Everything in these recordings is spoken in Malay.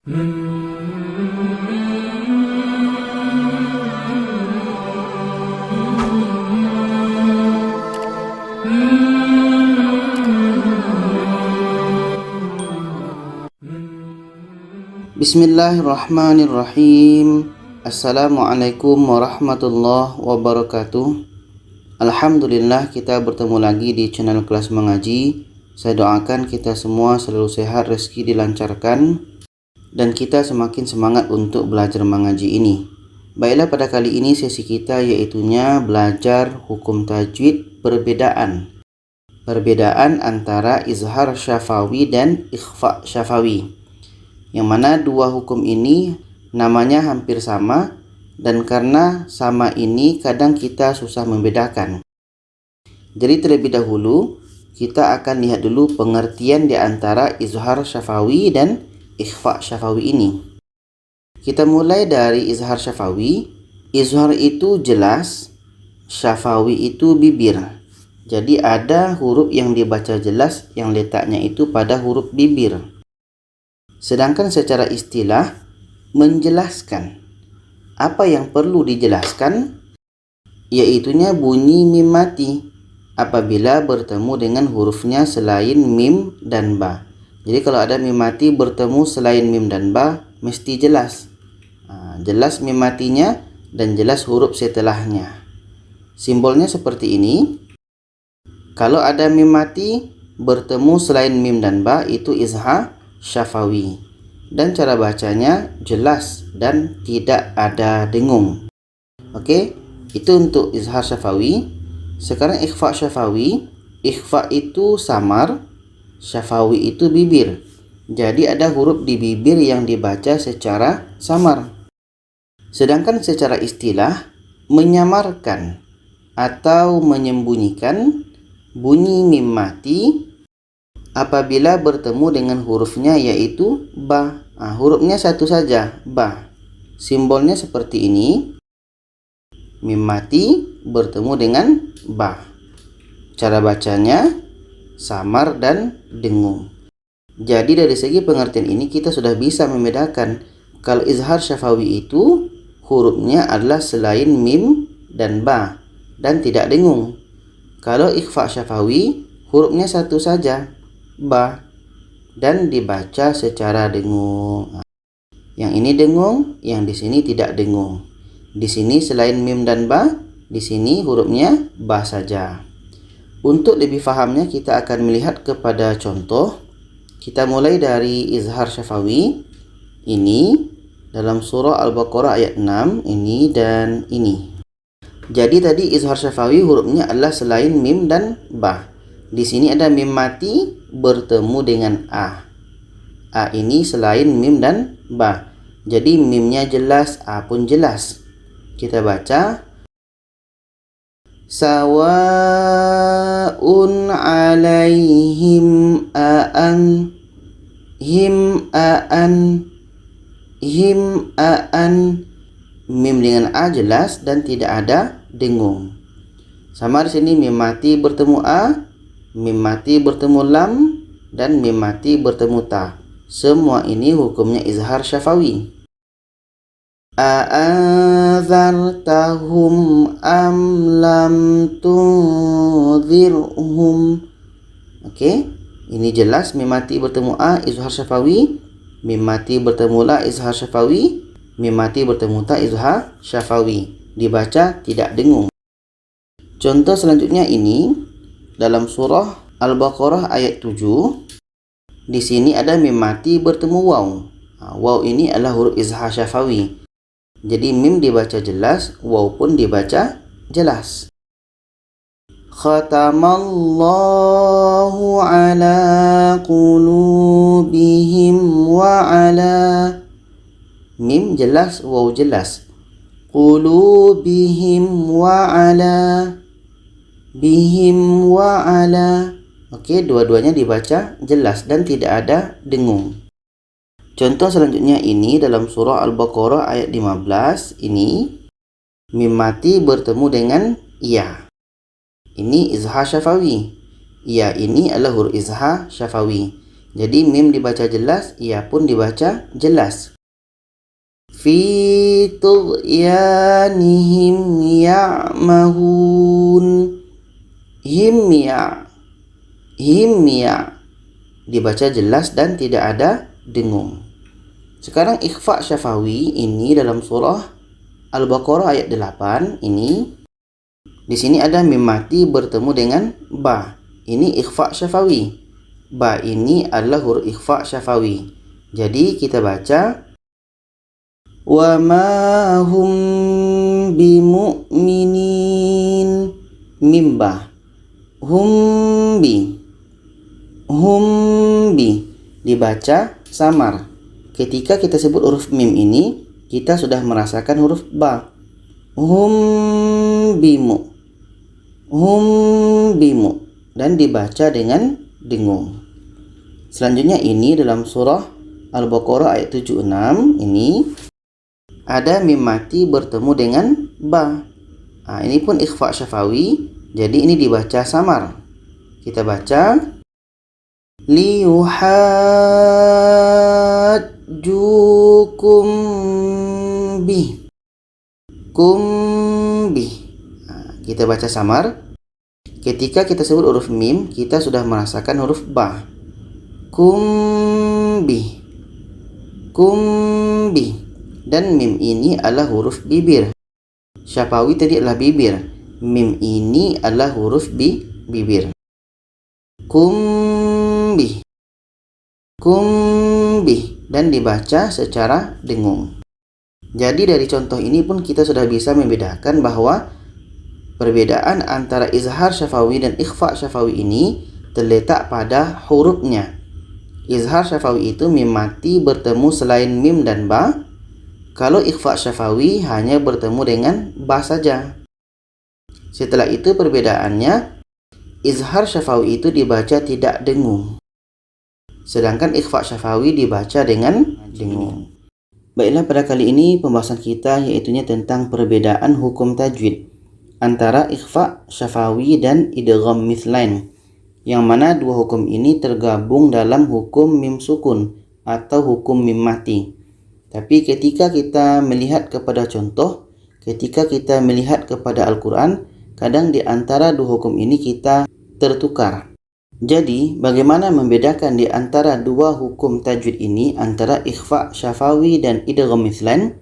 Bismillahirrahmanirrahim. Assalamualaikum warahmatullahi wabarakatuh. Alhamdulillah, kita bertemu lagi di channel Kelas Mengaji. Saya doakan kita semua selalu sehat, rezeki dilancarkan, dan kita semakin semangat untuk belajar mengaji ini. Baiklah, pada kali ini sesi kita yaitunya belajar hukum tajwid perbedaan antara izhar syafawi dan ikhfa syafawi, yang mana dua hukum ini namanya hampir sama, dan karena sama ini kadang kita susah membedakan. Jadi terlebih dahulu kita akan lihat dulu pengertian di antara izhar syafawi dan ikhfa syafawi ini. Kita mulai dari izhar syafawi. Izhar itu jelas, syafawi itu bibir. Jadi ada huruf yang dibaca jelas yang letaknya itu pada huruf bibir. Sedangkan secara istilah menjelaskan. Apa yang perlu dijelaskan? Yaitunya bunyi mim mati apabila bertemu dengan hurufnya selain mim dan ba. Jadi kalau ada mim mati bertemu selain mim dan ba, mesti jelas. Jelas mim matinya dan jelas huruf setelahnya. Simbolnya seperti ini. Kalau ada mim mati bertemu selain mim dan ba, itu izhar syafawi, dan cara bacanya jelas dan tidak ada dengung. Oke, itu untuk izhar syafawi. Sekarang ikhfa syafawi. Ikhfa itu samar, syafawi itu bibir. Jadi ada huruf di bibir yang dibaca secara samar. Sedangkan secara istilah menyamarkan atau menyembunyikan bunyi mim mati apabila bertemu dengan hurufnya yaitu ba. Hurufnya satu saja, ba. Simbolnya seperti ini. Mim mati bertemu dengan ba. Cara bacanya samar dan dengung. Jadi dari segi pengertian ini kita sudah bisa membedakan kalau izhar syafawi itu hurufnya adalah selain mim dan ba dan tidak dengung. Kalau ikhfa syafawi hurufnya satu saja, ba, dan dibaca secara dengung. Yang ini dengung, yang di sini tidak dengung. Di sini selain mim dan ba, di sini hurufnya ba saja. Untuk lebih fahamnya kita akan melihat kepada contoh. Kita mulai dari izhar syafawi. Ini dalam surah Al-Baqarah ayat 6 ini dan ini. Jadi tadi izhar syafawi hurufnya adalah selain mim dan ba. Di sini ada mim mati bertemu dengan a. A ini selain mim dan ba. Jadi mimnya jelas, a pun jelas. Kita baca sawaun alaihim aan him aan him aan. Mim dengan a jelas dan tidak ada dengung. Sama di sini mim mati bertemu a, mim mati bertemu lam, dan mim mati bertemu ta. Semua ini hukumnya izhar syafawi. A'adzartahum am lam tunzirhum. Oke, ini jelas mim mati bertemu a, izhar syafawi. Mim mati bertemu la, izhar syafawi. Mim mati bertemu ta, izhar syafawi. Dibaca tidak dengung. Contoh selanjutnya ini dalam surah Al-Baqarah ayat 7. Di sini ada mim mati bertemu waw. Waw ini adalah huruf izhar syafawi. Jadi mim dibaca jelas, waw pun dibaca jelas. Khatamallahu ala qulubihim wa ala. Mim jelas, waw jelas. Qulubihim wa ala. Bihim wa ala. Oke, dua-duanya dibaca jelas dan tidak ada dengung. Contoh selanjutnya ini dalam surah Al-Baqarah ayat 15. Ini mim mati bertemu dengan ya. Ini izhar syafawi. Ya ini adalah huruf izhar syafawi. Jadi mim dibaca jelas, ia pun dibaca jelas. Fi tughyanihim ya'mahun. Himya dibaca jelas dan tidak ada dengung. Sekarang ikhfa syafawi ini dalam surah Al-Baqarah ayat 8 ini. Di sini ada mim mati bertemu dengan ba. Ini ikhfa syafawi. Ba ini adalah huruf ikhfa syafawi. Jadi kita baca wa ma hum bimu'minin, mim ba. Humbi dibaca samar. Ketika kita sebut huruf mim ini, kita sudah merasakan huruf ba. Humbimu dan dibaca dengan dengung. Selanjutnya ini dalam surah Al-Baqarah ayat 76 ini ada mim mati bertemu dengan ba. Ini pun ikhfa syafawi. Jadi ini dibaca samar. Kita baca liyuhajjukum bih. Kita baca samar. Ketika kita sebut huruf mim, kita sudah merasakan huruf ba. Kumbi. Dan mim ini adalah huruf bibir. Syafawi tadi adalah bibir. Mim ini adalah huruf bibir. Kumbi dan dibaca secara dengung. Jadi dari contoh ini pun kita sudah bisa membedakan bahwa perbedaan antara izhar syafawi dan ikhfa syafawi ini terletak pada hurufnya. Izhar syafawi itu mim mati bertemu selain mim dan ba. Kalau ikhfa syafawi hanya bertemu dengan ba saja. Setelah itu perbedaannya, izhar syafawi itu dibaca tidak dengung, sedangkan ikhfa syafawi dibaca dengan dengung. Baiklah, pada kali ini pembahasan kita yaitunya tentang perbedaan hukum tajwid antara ikhfa syafawi dan idgham mithlain, yang mana dua hukum ini tergabung dalam hukum mim sukun atau hukum mim mati. Tapi ketika kita melihat kepada contoh, ketika kita melihat kepada Al-Quran, kadang di antara dua hukum ini kita tertukar. Jadi, bagaimana membedakan di antara dua hukum tajwid ini, antara ikhfa syafawi dan idgham mithlain?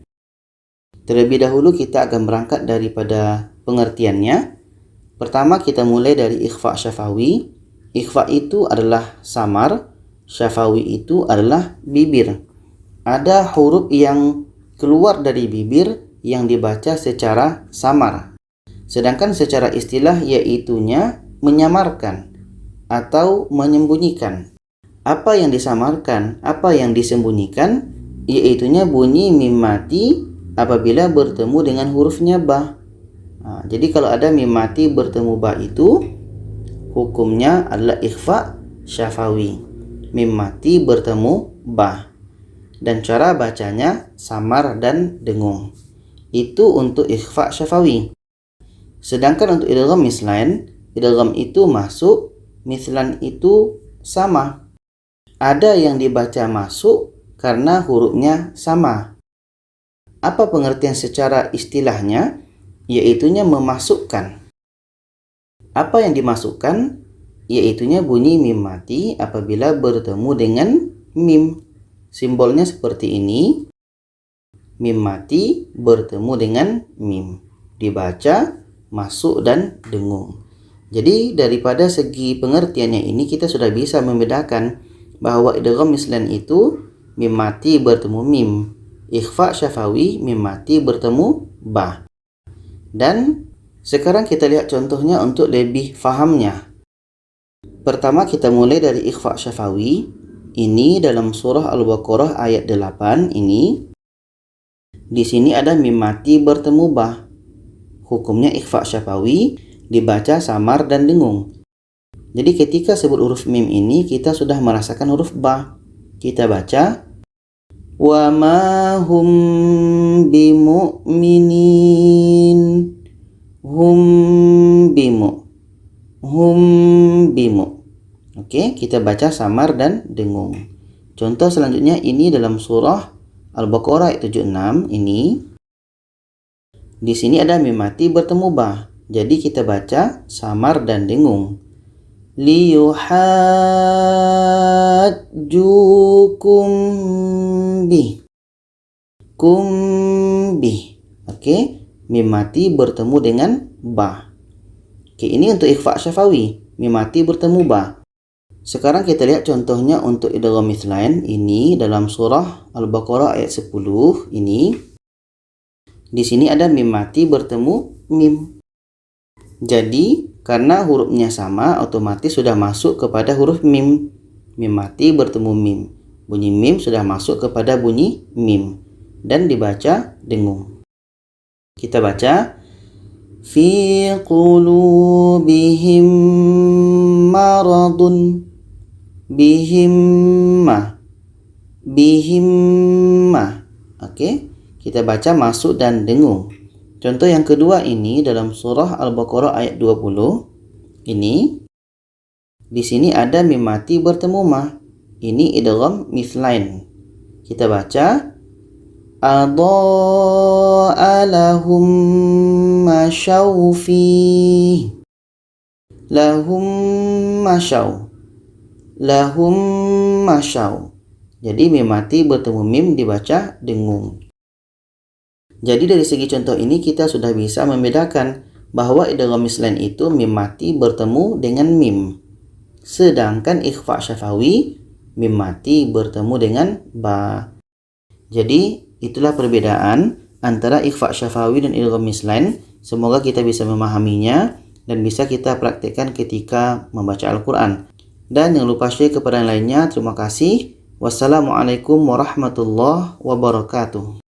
Terlebih dahulu kita akan berangkat daripada pengertiannya. Pertama kita mulai dari ikhfa syafawi. Ikhfa itu adalah samar, syafawi itu adalah bibir. Ada huruf yang keluar dari bibir yang dibaca secara samar. Sedangkan secara istilah yaitunya menyamarkan atau menyembunyikan. Apa yang disamarkan, apa yang disembunyikan, yaitunya bunyi mim mati apabila bertemu dengan hurufnya ba. Jadi kalau ada mim mati bertemu ba itu hukumnya adalah ikhfa syafawi. Mim mati bertemu ba. Dan cara bacanya samar dan dengung. Itu untuk ikhfa syafawi. Sedangkan untuk idgham mithlain, idgham itu masuk, mithlan itu sama. Ada yang dibaca masuk karena hurufnya sama. Apa pengertian secara istilahnya? Yaitunya memasukkan. Apa yang dimasukkan? Yaitunya bunyi mim mati apabila bertemu dengan mim. Simbolnya seperti ini. Mim mati bertemu dengan mim. Dibaca masuk dan dengung. Jadi daripada segi pengertiannya ini kita sudah bisa membedakan bahwa idgham mithlain itu mim mati bertemu mim, ikhfa syafawi mim mati bertemu ba. Dan sekarang kita lihat contohnya untuk lebih fahamnya. Pertama kita mulai dari ikhfa syafawi. Ini dalam surah Al-Baqarah ayat 8 ini. Di sini ada mim mati bertemu ba. Hukumnya ikhfa syafawi dibaca samar dan dengung. Jadi ketika sebut huruf mim ini kita sudah merasakan huruf ba. Kita baca wa ma hum bimu'minin. Hum bimu. Oke, kita baca samar dan dengung. Contoh selanjutnya ini dalam surah Al-Baqarah ayat 76 ini. Di sini ada mim mati bertemu ba. Jadi kita baca samar dan dengung. Liyuhajjukum bih. Bih. Oke, mim mati bertemu dengan ba. Oke, ini untuk ikhfa syafawi. Mim mati bertemu ba. Sekarang kita lihat contohnya untuk idgham mithlain ini dalam surah Al-Baqarah ayat 10 ini. Di sini ada mim mati bertemu mim. Jadi karena hurufnya sama, otomatis sudah masuk kepada huruf mim. Mim mati bertemu mim. Bunyi mim sudah masuk kepada bunyi mim dan dibaca dengung. Kita baca fi qulubihim maradun. Bihimma. Oke, kita baca masuk dan dengung. Contoh yang kedua ini dalam surah Al-Baqarah ayat 20 ini. Di sini ada mim mati bertemu ma. Ini idgham mithlain. Kita baca adha'a lahum masyaw fi. Lahum masyaw. Jadi mim mati bertemu mim dibaca dengung. Jadi dari segi contoh ini kita sudah bisa membedakan bahwa idgham mithlain itu mim mati bertemu dengan mim. Sedangkan ikhfa syafawi mim mati bertemu dengan ba. Jadi itulah perbedaan antara ikhfa syafawi dan idgham mithlain. Semoga kita bisa memahaminya dan bisa kita praktikkan ketika membaca Al-Quran. Dan jangan lupa share kepada yang lainnya. Terima kasih. Wassalamualaikum warahmatullahi wabarakatuh.